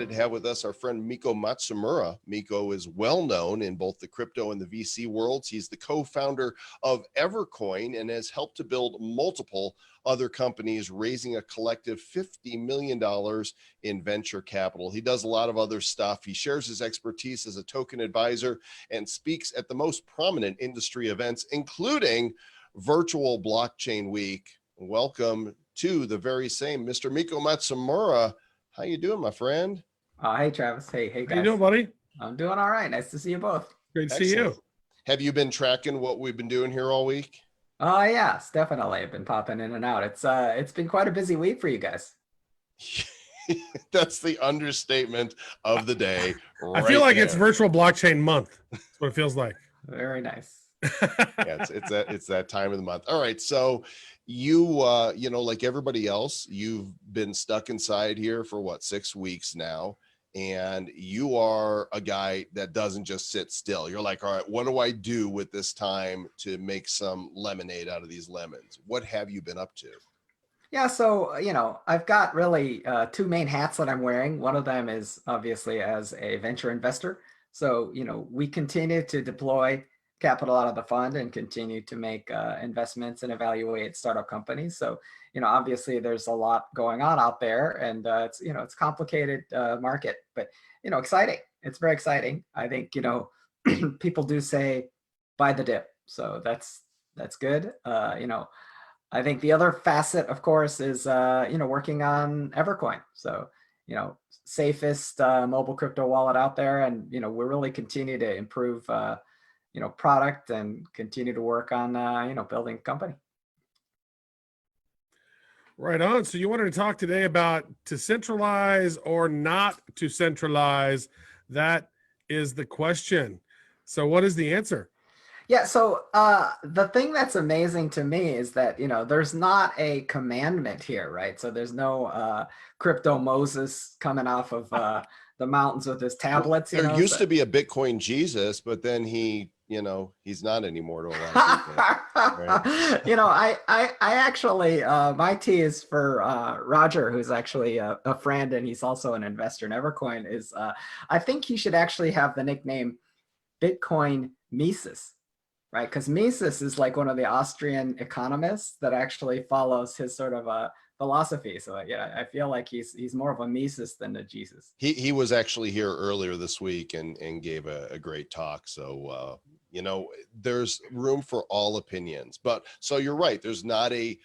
excited to have with us our friend Miko Matsumura. Miko is well known in both the crypto and the VC worlds. He's the co-founder of Evercoin and has helped to build multiple other companies, raising a collective $50 million in venture capital. He does a lot of other stuff. He shares his expertise as a token advisor and speaks at the most prominent industry events, including Virtual Blockchain Week. Welcome to the very same Mr. Miko Matsumura. How you doing, my friend? Hey, Travis. Hey, guys. How you doing, buddy? I'm doing all right. Nice to see you both. Great to see you. Have you been tracking what we've been doing here all week? Yes, definitely. I've been popping in and out. It's been quite a busy week for you guys. That's the understatement of the day. I feel like it's Virtual Blockchain Month. That's what it feels like. Very nice. Yeah, it's that time of the month. All right, so you like everybody else, you've been stuck inside here for what, 6 weeks now, and you are a guy that doesn't just sit still. You're like, all right, what do I do with this time to make some lemonade out of these lemons? What have you been up to? Yeah, so I've got really two main hats that I'm wearing. One of them is obviously as a venture investor. So we continue to deploy capital out of the fund and continue to make investments and evaluate startup companies. So, obviously there's a lot going on out there, and it's a complicated market, but exciting. It's very exciting. I think people do say buy the dip, so that's good. I think the other facet, of course, is working on Evercoin. So safest mobile crypto wallet out there, and we really continue to improve product and continue to work on, building a company. Right on. So you wanted to talk today about to centralize or not to centralize. That is the question. So what is the answer? Yeah, so the thing that's amazing to me is that, there's not a commandment here, right? So there's no crypto Moses coming off of the mountains with his tablets. There used to be a Bitcoin Jesus, but then he's not anymore to a lot of people. Right? I actually, my T is for Roger, who's actually a friend, and he's also an investor in Evercoin, is I think he should actually have the nickname Bitcoin Mises, right? Because Mises is like one of the Austrian economists that actually follows his sort of philosophy. So yeah, I feel like he's more of a Mises than a Jesus. He was actually here earlier this week and gave a great talk. So there's room for all opinions. But so you're right. There's not a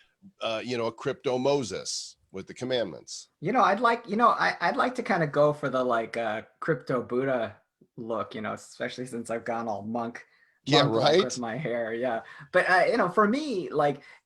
crypto Moses with the commandments. I'd like to kind of go for the crypto Buddha look. Especially since I've gone all monk. Yeah, right. With my hair, yeah. But for me,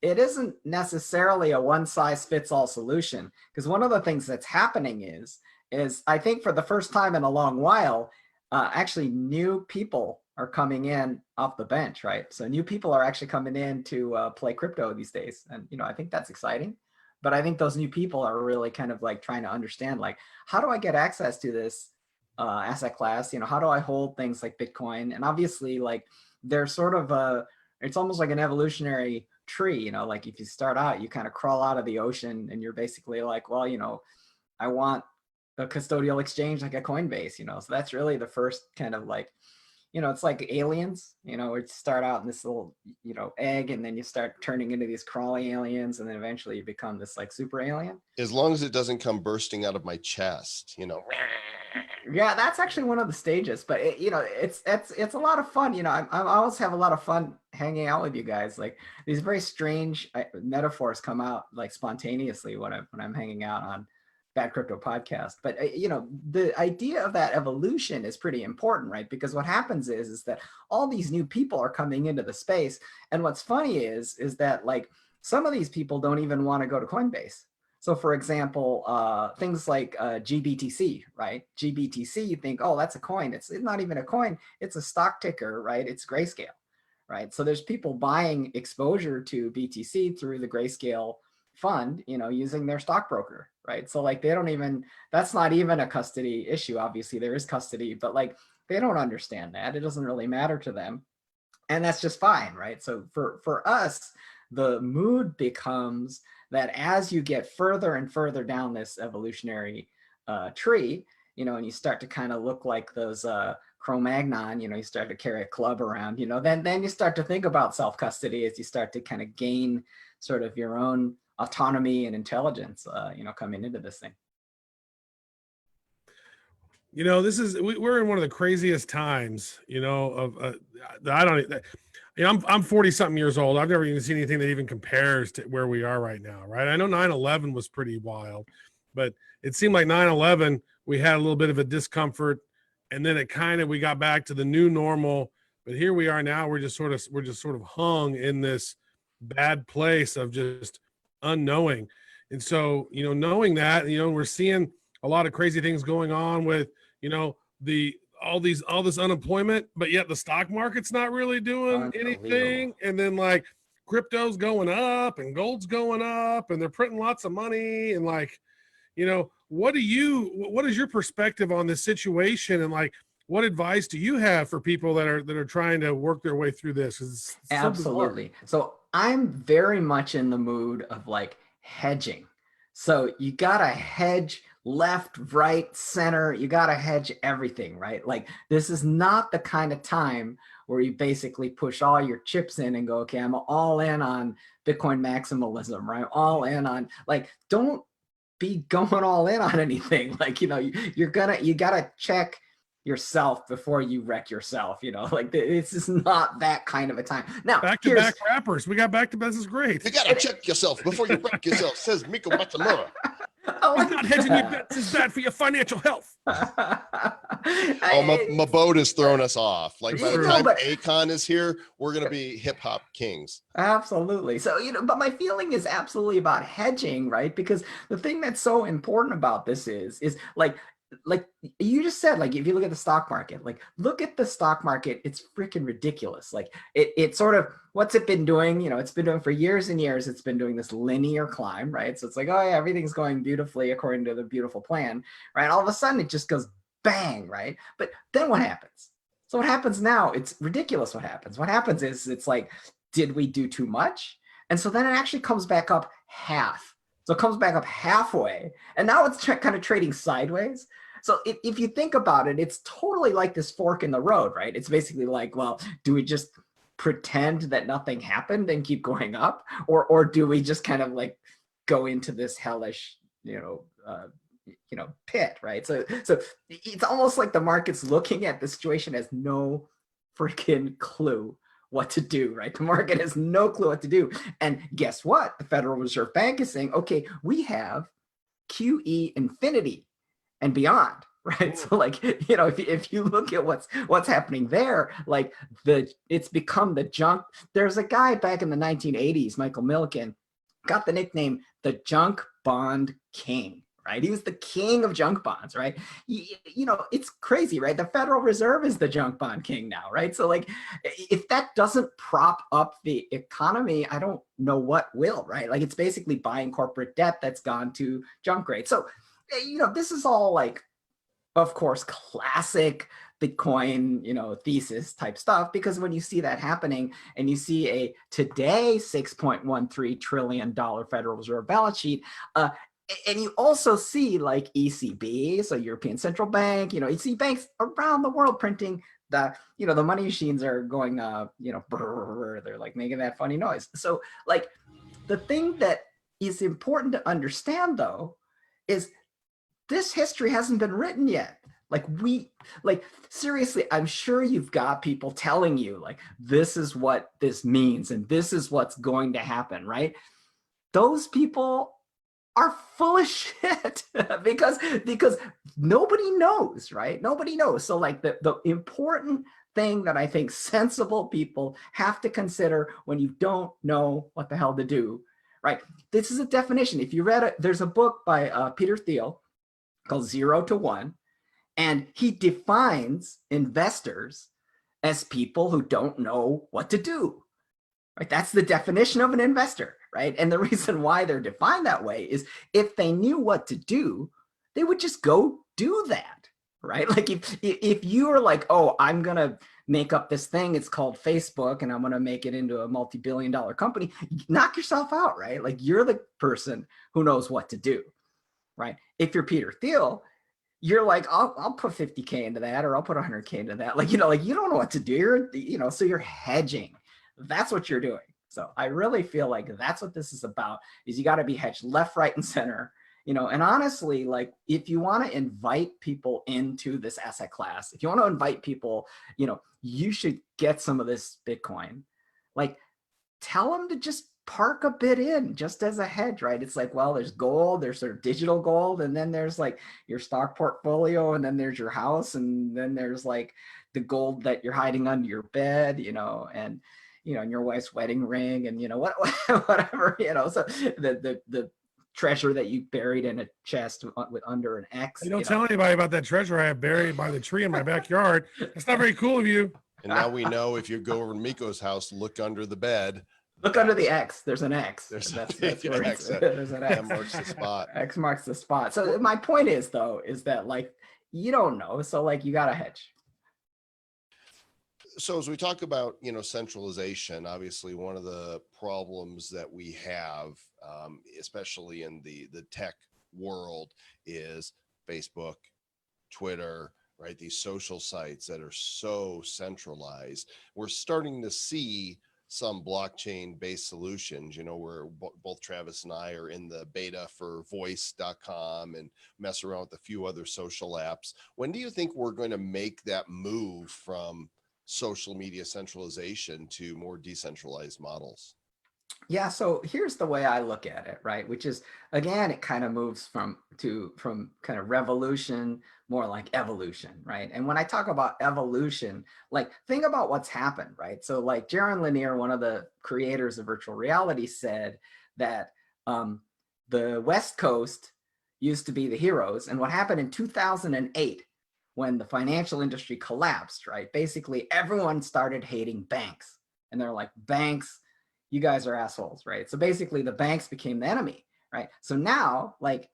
it isn't necessarily a one-size-fits-all solution, because one of the things that's happening is I think for the first time in a long while, actually new people are coming in off the bench, right? So new people are actually coming in to play crypto these days, and I think that's exciting. But I think those new people are really kind of trying to understand, how do I get access to this asset class? How do I hold things like Bitcoin? And obviously, they're sort of it's almost like an evolutionary tree, if you start out, you kind of crawl out of the ocean and you're basically like, well, I want a custodial exchange like a Coinbase, so that's really the first kind of it's like aliens, we start out in this little, egg, and then you start turning into these crawling aliens, and then eventually you become this super alien. As long as it doesn't come bursting out of my chest, Yeah, that's actually one of the stages, but it's a lot of fun. I always have a lot of fun hanging out with you guys. These very strange metaphors come out spontaneously when I'm hanging out on Bad Crypto Podcast. But the idea of that evolution is pretty important, right? Because what happens is that all these new people are coming into the space, and what's funny is that some of these people don't even want to go to Coinbase. So for example, things like GBTC, right? GBTC, you think, oh, that's a coin. It's not even a coin. It's a stock ticker, right? It's Grayscale, right? So there's people buying exposure to BTC through the Grayscale fund, using their stockbroker, right? So they don't even, that's not even a custody issue. Obviously there is custody, but they don't understand that. It doesn't really matter to them. And that's just fine, right? So for us, the mood becomes that as you get further and further down this evolutionary tree, and you start to kind of look like those Cro-Magnon, you start to carry a club around, then you start to think about self-custody as you start to kind of gain sort of your own autonomy and intelligence, coming into this thing. We're in one of the craziest times, I'm 40 something years old. I've never even seen anything that even compares to where we are right now. Right. I know 9/11 was pretty wild, but it seemed like 9/11, we had a little bit of a discomfort, and then we got back to the new normal. But here we are now. We're just sort of hung in this bad place of just unknowing. And so, knowing that, we're seeing a lot of crazy things going on with, all this unemployment, but yet the stock market's not really doing anything. And then like crypto's going up and gold's going up and they're printing lots of money. And like, what is your perspective on this situation? And like, what advice do you have for people that are trying to work their way through this? Absolutely. So I'm very much in the mood of like hedging. So you got to hedge left, right, center. You got to hedge everything, right? Like this is not the kind of time where you basically push all your chips in and go, okay, I'm all in on Bitcoin maximalism, right? All in on, like, don't be going all in on anything. Like, you got to check yourself before you wreck yourself, like this is not that kind of a time. Now, back-to-back rappers. We got back-to-back. This is great. You got to check yourself before you wreck yourself, says Miko Matsumura. Not hedging your bets is bad for your financial health. My boat is throwing us off. Like by the time Akon is here, we're going to be hip hop kings. Absolutely. So, but my feeling is absolutely about hedging, right? Because the thing that's so important about this is like you just said, like if you look at the stock market, like look at the stock market, it's freaking ridiculous. Like it sort of, what's it been doing? It's been doing for years and years, it's been doing this linear climb, right? So it's like, oh yeah, everything's going beautifully according to the beautiful plan, right? All of a sudden it just goes bang, right? But then what happens? So what happens now, it's ridiculous what happens. What happens is it's like, did we do too much? And so then it actually comes back up half. So it comes back up halfway, and now it's kind of trading sideways. So if you think about it, it's totally like this fork in the road, right? It's basically like, well, do we just pretend that nothing happened and keep going up, or do we just kind of like go into this hellish, pit, right? So it's almost like the market's looking at the situation as no freaking clue what to do, right? The market has no clue what to do. And guess what? The Federal Reserve Bank is saying, okay, we have QE infinity and beyond, right? So like, if you look at what's happening there, like it's become the junk. There's a guy back in the 1980s, Michael Milken, got the nickname the junk bond king, right? He was the king of junk bonds, right? It's crazy, right? The Federal Reserve is the junk bond king now, right? So like, if that doesn't prop up the economy, I don't know what will, right? Like it's basically buying corporate debt that's gone to junk grade. So, this is all like, of course, classic Bitcoin, thesis type stuff, because when you see that happening and you see a today $6.13 trillion Federal Reserve balance sheet, and you also see like ECB, so European Central Bank, you see banks around the world printing the money machines are going, brrr, they're like making that funny noise. So like the thing that is important to understand though, is this history hasn't been written yet. Seriously, I'm sure you've got people telling you like, this is what this means and this is what's going to happen, right? Those people are full of shit because nobody knows, right? Nobody knows. So like the important thing that I think sensible people have to consider when you don't know what the hell to do, right? This is a definition. If you read it, there's a book by Peter Thiel called 0 to 1, and he defines investors as people who don't know what to do, right? That's the definition of an investor, right? And the reason why they're defined that way is if they knew what to do, they would just go do that, right? Like if you are like, oh, I'm going to make up this thing, it's called Facebook, and I'm going to make it into a multi-billion-dollar company, knock yourself out, right? Like you're the person who knows what to do, right? If you're Peter Thiel, you're like, I'll put 50K into that, or I'll put 100K into that. Like, like you don't know what to do. So you're hedging. That's what you're doing. So I really feel like that's what this is about, is you got to be hedged left, right, and center. And honestly, like if you want to invite people into this asset class, if you want to invite people, you should get some of this Bitcoin. Like tell them to just park a bit in just as a hedge, right? It's like, well, there's gold, there's sort of digital gold, and then there's like your stock portfolio, and then there's your house, and then there's like the gold that you're hiding under your bed, and your wife's wedding ring, and whatever, so the treasure that you buried in a chest with under an X. You don't tell anybody about that treasure I have buried by the tree in my backyard. That's not very cool of you. And now we know, if you go over to Miko's house, look under the bed. Look under the X. There's an X. There's that's an X. There's an X. That marks the spot. X marks the spot. So my point is, though, is that like you don't know, so like you got to hedge. So as we talk about, centralization, obviously one of the problems that we have, especially in the tech world, is Facebook, Twitter, right? These social sites that are so centralized. We're starting to see some blockchain-based solutions, where both Travis and I are in the beta for voice.com and mess around with a few other social apps. When do you think we're going to make that move from social media centralization to more decentralized models? Yeah, so here's the way I look at it, right? Which is, again, it kind of moves from kind of revolution, more like evolution, right? And when I talk about evolution, like think about what's happened, right? So like Jaron Lanier, one of the creators of virtual reality, said that the West Coast used to be the heroes. And what happened in 2008, when the financial industry collapsed, right? Basically, everyone started hating banks. And they're like, banks, you guys are assholes, right? So basically the banks became the enemy, right? So now, like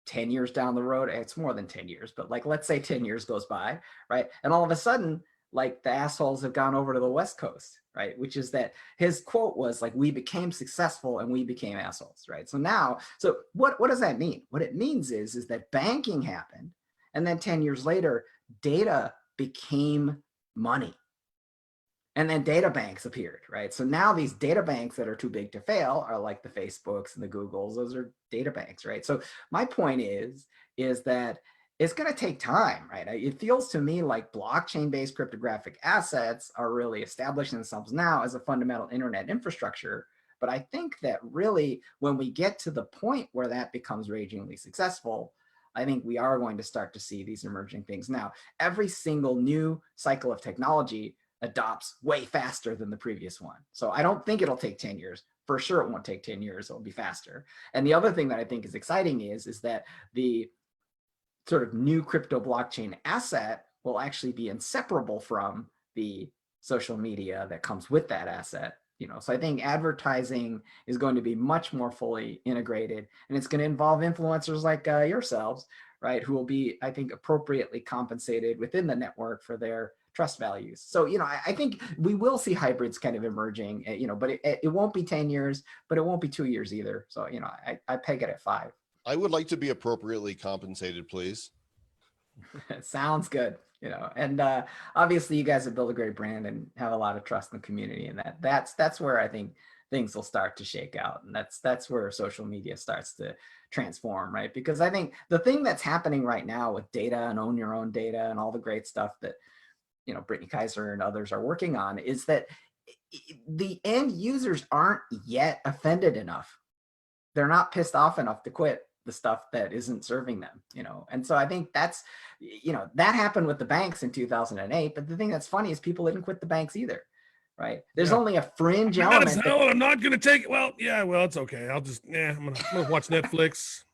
10 years down the road, it's more than 10 years, but like, let's say 10 years goes by, right? And all of a sudden, like the assholes have gone over to the West Coast, right? Which is that his quote was like, we became successful and we became assholes, right? So now, so what does that mean? What it means is that banking happened. And then 10 years later, data became money. And then data banks appeared, right? So now these data banks that are too big to fail are like the Facebooks and the Googles. Those are data banks, right? So my point is that it's going to take time, right? It feels to me like blockchain-based cryptographic assets are really establishing themselves now as a fundamental internet infrastructure. But I think that really when we get to the point where that becomes ragingly successful, I think we are going to start to see these emerging things. Now, every single new cycle of technology adopts way faster than the previous one. So I don't think it'll take 10 years. For sure, it won't take 10 years. It'll be faster. And the other thing that I think is exciting is that the sort of new crypto blockchain asset will actually be inseparable from the social media that comes with that asset. So I think advertising is going to be much more fully integrated, and it's going to involve influencers like yourselves, right? Who will be, I think, appropriately compensated within the network for their trust values. So, I think we will see hybrids kind of emerging, but it won't be 10 years, but it won't be 2 years either. So, I peg it at 5. I would like to be appropriately compensated, please. Sounds good. And obviously you guys have built a great brand and have a lot of trust in the community, and that's where I think things will start to shake out. And that's where social media starts to transform, right? Because I think the thing that's happening right now with data and own your own data and all the great stuff that, Brittany Kaiser and others are working on is that the end users aren't yet offended enough. They're not pissed off enough to quit the stuff that isn't serving them, And so I think that's, that happened with the banks in 2008. But the thing that's funny is people didn't quit the banks either, right? There's only a fringe element. I'm not going to take it. Well, yeah, well, it's okay. I'm going to watch Netflix.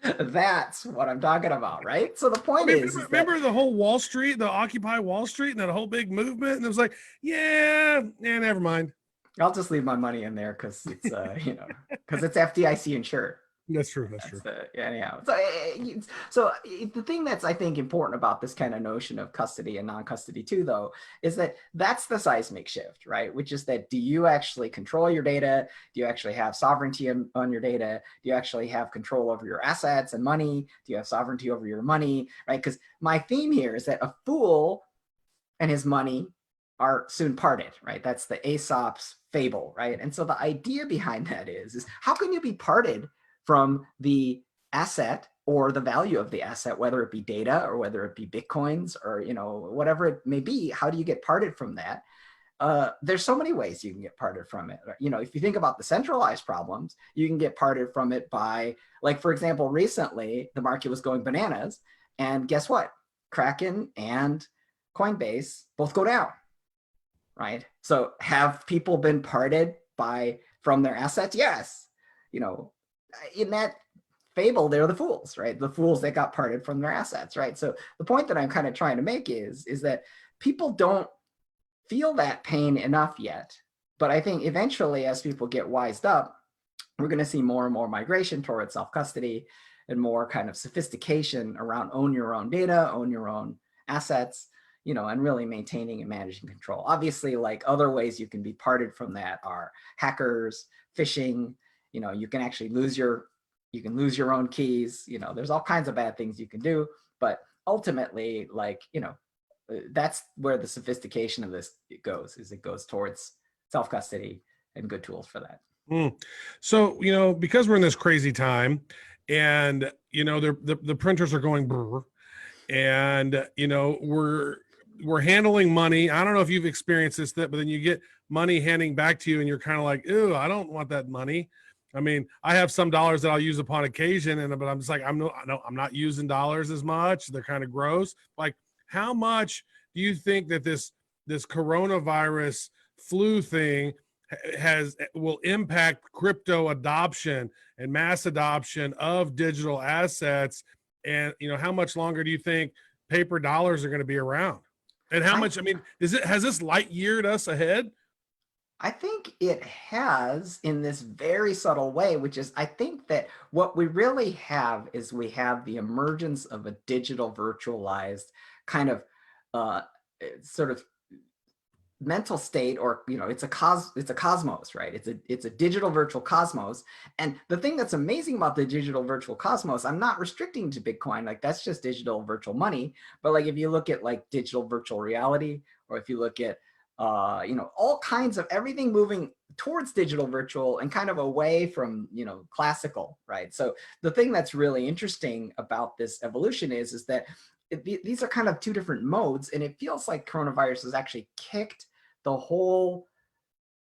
That's what I'm talking about, right? So the point is remember the whole Wall Street, the Occupy Wall Street, and that whole big movement? And it was like, yeah, never mind. I'll just leave my money in there because it's, because it's FDIC insured. That's true. That's true. Anyhow, the thing that's I think important about this kind of notion of custody and non-custody too, though, is that that's the seismic shift, right? Which is that do you actually control your data? Do you actually have sovereignty on your data? Do you actually have control over your assets and money? Do you have sovereignty over your money, right? Because my theme here is that a fool and his money are soon parted, right? That's the Aesop's fable, right? And so the idea behind that is how can you be parted from the asset or the value of the asset, whether it be data or whether it be Bitcoins or, whatever it may be? How do you get parted from that? There's so many ways you can get parted from it. If you think about the centralized problems, you can get parted from it by, like, for example, recently the market was going bananas, and guess what? Kraken and Coinbase both go down, right? So have people been parted from their assets? Yes. In that fable, they're the fools, right? The fools that got parted from their assets, right? So the point that I'm kind of trying to make is that people don't feel that pain enough yet. But I think eventually, as people get wised up, we're going to see more and more migration towards self-custody and more kind of sophistication around own your own data, own your own assets, and really maintaining and managing control. Obviously, like, other ways you can be parted from that are hackers, phishing. You can actually lose your own keys. There's all kinds of bad things you can do, but ultimately, that's where the sophistication of this goes. It goes towards self-custody and good tools for that. So, because we're in this crazy time, and the printers are going brr, and we're handling money. I don't know if you've experienced this, but then you get money handing back to you, and you're kind of like, "Ew, I don't want that money." I mean, I have some dollars that I'll use upon occasion, but I'm just like, I'm not using dollars as much. They're kind of gross. Like, how much do you think that this coronavirus flu thing will impact crypto adoption and mass adoption of digital assets? And how much longer do you think paper dollars are going to be around? And how much? I mean, has this light yeared us ahead? I think it has, in this very subtle way, which is, I think that what we really have is we have the emergence of a digital virtualized kind of sort of mental state, or it's a cosmos, right? It's a digital virtual cosmos. And the thing that's amazing about the digital virtual cosmos, I'm not restricting to Bitcoin, like that's just digital virtual money, but like if you look at like digital virtual reality, or if you look at all kinds of everything moving towards digital virtual and kind of away from classical, right? So the thing that's really interesting about this evolution is that these are kind of two different modes, and it feels like coronavirus has actually kicked the whole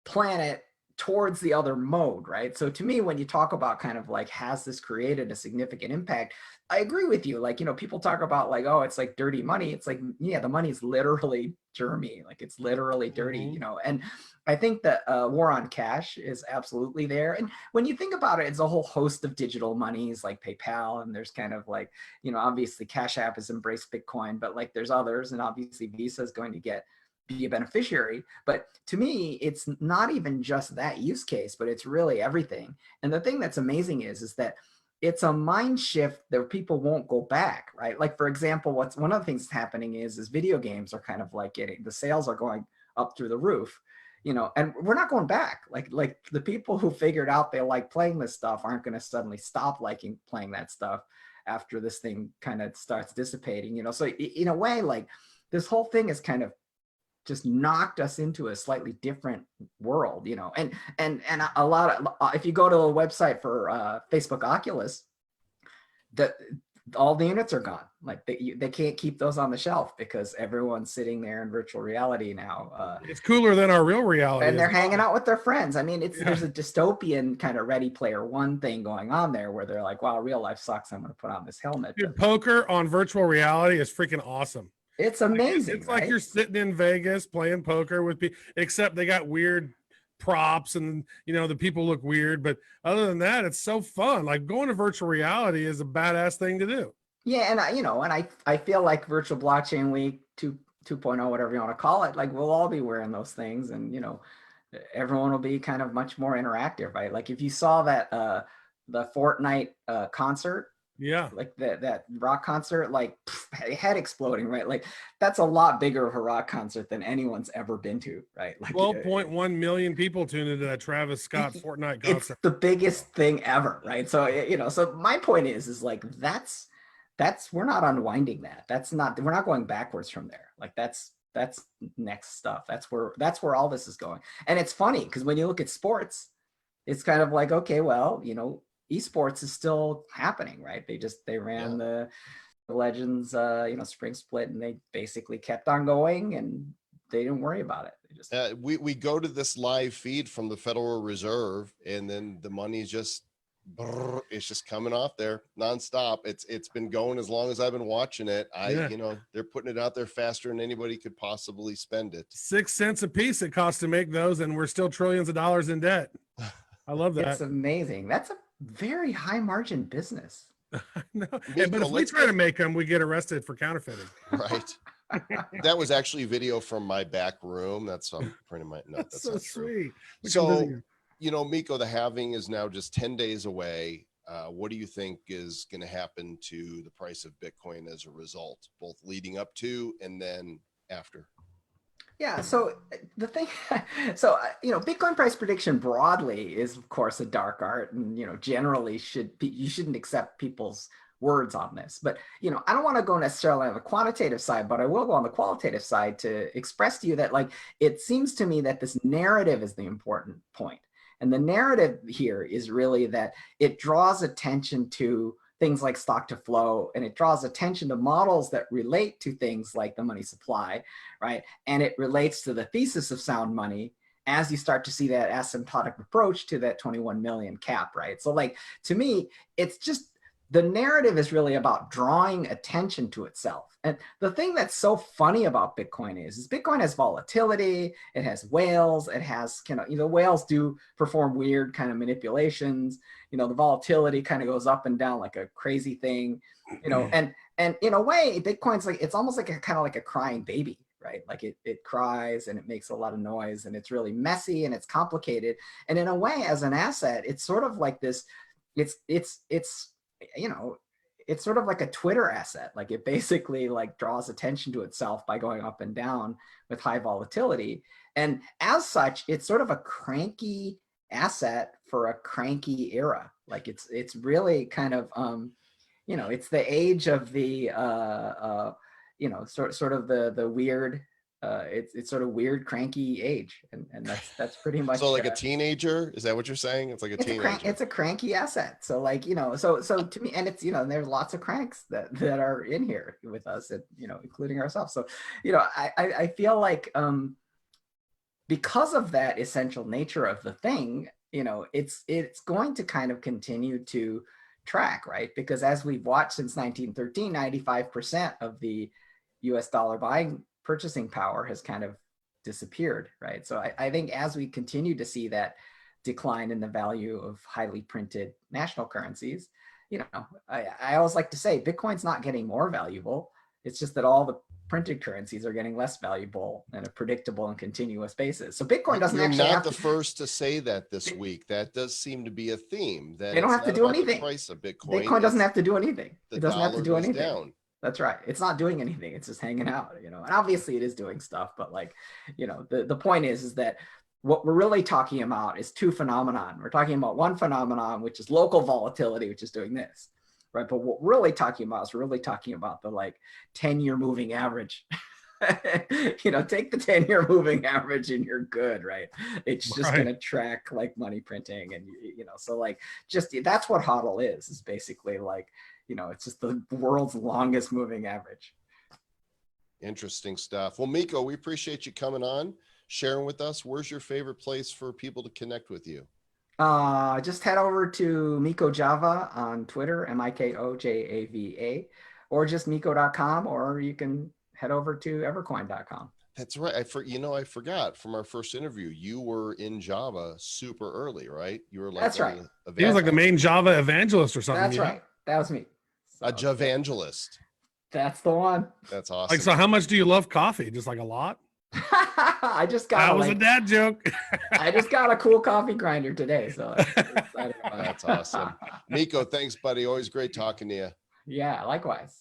planet towards the other mode, right? So to me, when you talk about kind of like, has this created a significant impact? I agree with you. Like, people talk about like, oh, it's like dirty money. It's like, yeah, the money's literally germy, like it's literally dirty, and I think that war on cash is absolutely there. And when you think about it, it's a whole host of digital monies like PayPal, and there's kind of like, obviously Cash App has embraced Bitcoin, but like there's others, and obviously Visa is going to be a beneficiary. But to me, it's not even just that use case, but it's really everything. And the thing that's amazing is that it's a mind shift that people won't go back, right? Like, for example, one of the things that's happening is video games are kind of like the sales are going up through the roof, and we're not going back. Like the people who figured out they like playing this stuff aren't going to suddenly stop liking playing that stuff after this thing kind of starts dissipating, So in a way, like this whole thing is kind of just knocked us into a slightly different world, and a lot of, if you go to a website for Facebook Oculus, all the units are gone. Like they can't keep those on the shelf because everyone's sitting there in virtual reality now. It's cooler than our real reality. And they're hanging out with their friends. I mean, there's a dystopian kind of Ready Player One thing going on there where they're like, wow, real life sucks. I'm going to put on this helmet. Dude, poker on virtual reality is freaking awesome. It's amazing. It's like you're sitting in Vegas playing poker with people, except they got weird props and the people look weird, but other than that, it's so fun. Like, going to virtual reality is a badass thing to do. Yeah, and I feel like Virtual Blockchain Week 2.0, whatever you want to call it, like we'll all be wearing those things, and everyone will be kind of much more interactive, right? Like if you saw that the Fortnite concert, Yeah. like that rock concert, like head exploding, right? Like that's a lot bigger of a rock concert than anyone's ever been to, right? Like 12.1 million people tuned into that Travis Scott Fortnite concert. it's the biggest thing ever, right? So so my point is like that's we're not unwinding that. We're not going backwards from there. Like that's next stuff. That's where all this is going. And it's funny because when you look at sports, it's kind of like, okay, well, eSports is still happening, right? They ran the Legends, spring split, and they basically kept on going, and they didn't worry about it. They just we go to this live feed from the Federal Reserve, and then the money's just it's just coming off there nonstop. It's been going as long as I've been watching it. They're putting it out there faster than anybody could possibly spend it. 6 cents a piece it costs to make those, and we're still trillions of dollars in debt. I love that. It's amazing. That's a very high margin business. No, Miko, but if we try to make them, we get arrested for counterfeiting. Right. That was actually video from my back room. That's pretty much no, that's so not true. sweet. So, Miko, the halving is now just 10 days away. What do you think is going to happen to the price of Bitcoin as a result, both leading up to and then after? Yeah. So the thing, Bitcoin price prediction broadly is, of course, a dark art, and generally you shouldn't accept people's words on this. But I don't want to go necessarily on the quantitative side, but I will go on the qualitative side to express to you that, like, it seems to me that this narrative is the important point. And the narrative here is really that it draws attention to things like stock to flow, and it draws attention to models that relate to things like the money supply, right? And it relates to the thesis of sound money as you start to see that asymptotic approach to that 21 million cap, right? So, like, to me, it's just, the narrative is really about drawing attention to itself. And the thing that's so funny about Bitcoin is Bitcoin has volatility, it has whales, it has whales do perform weird kind of manipulations. The volatility kind of goes up and down like a crazy thing, and in a way, Bitcoin's like, it's almost like kind of like a crying baby, right? Like it cries and it makes a lot of noise, and it's really messy and it's complicated. And in a way, as an asset, it's sort of like this, it's sort of like a Twitter asset. Like, it basically like draws attention to itself by going up and down with high volatility. And as such, it's sort of a cranky asset for a cranky era. Like, it's really kind of, it's the age of the, sort of the weird, it's sort of weird, cranky age, and that's pretty much. So, like a teenager, is that what you're saying? It's like a teenager. It's a cranky asset. So, like, so to me, and it's, there's lots of cranks that are in here with us, and including ourselves. So, I feel like because of that essential nature of the thing, it's going to kind of continue to track, right? Because as we've watched since 1913, 95% of the US dollar purchasing power has kind of disappeared, right? So I think as we continue to see that decline in the value of highly printed national currencies, I always like to say Bitcoin's not getting more valuable. It's just that all the printed currencies are getting less valuable on a predictable and continuous basis. So Bitcoin doesn't actually You're not the first to say that this week. That does seem to be a theme. That they don't have to do anything. The price of Bitcoin. Bitcoin doesn't have to do anything. It doesn't have to do anything. Down. That's right. It's not doing anything. It's just hanging out, and obviously it is doing stuff, but like, the point is that what we're really talking about is two phenomenon. We're talking about one phenomenon, which is local volatility, which is doing this, right? But what we're really talking about is the like 10-year moving average. Take the 10-year moving average and you're good, right? It's just going to track like money printing, and so like, just, that's what HODL is basically like, it's just the world's longest moving average. Interesting stuff. Well, Miko, we appreciate you coming on, sharing with us. Where's your favorite place for people to connect with you? Just head over to Miko Java on Twitter, MIKOJAVA, or just Miko.com, or you can head over to evercoin.com. That's right. I forgot from our first interview, you were in Java super early, right? You were like, that's right. He was like the main Java evangelist or something. That's right. That was me. So, a Javangelist. That's the one. That's awesome. Like, so how much do you love coffee? Just like a lot? I just got That was a dad joke. I just got a cool coffee grinder today, so I'm excited about it. That's awesome. Miko, thanks, buddy. Always great talking to you. Yeah, likewise.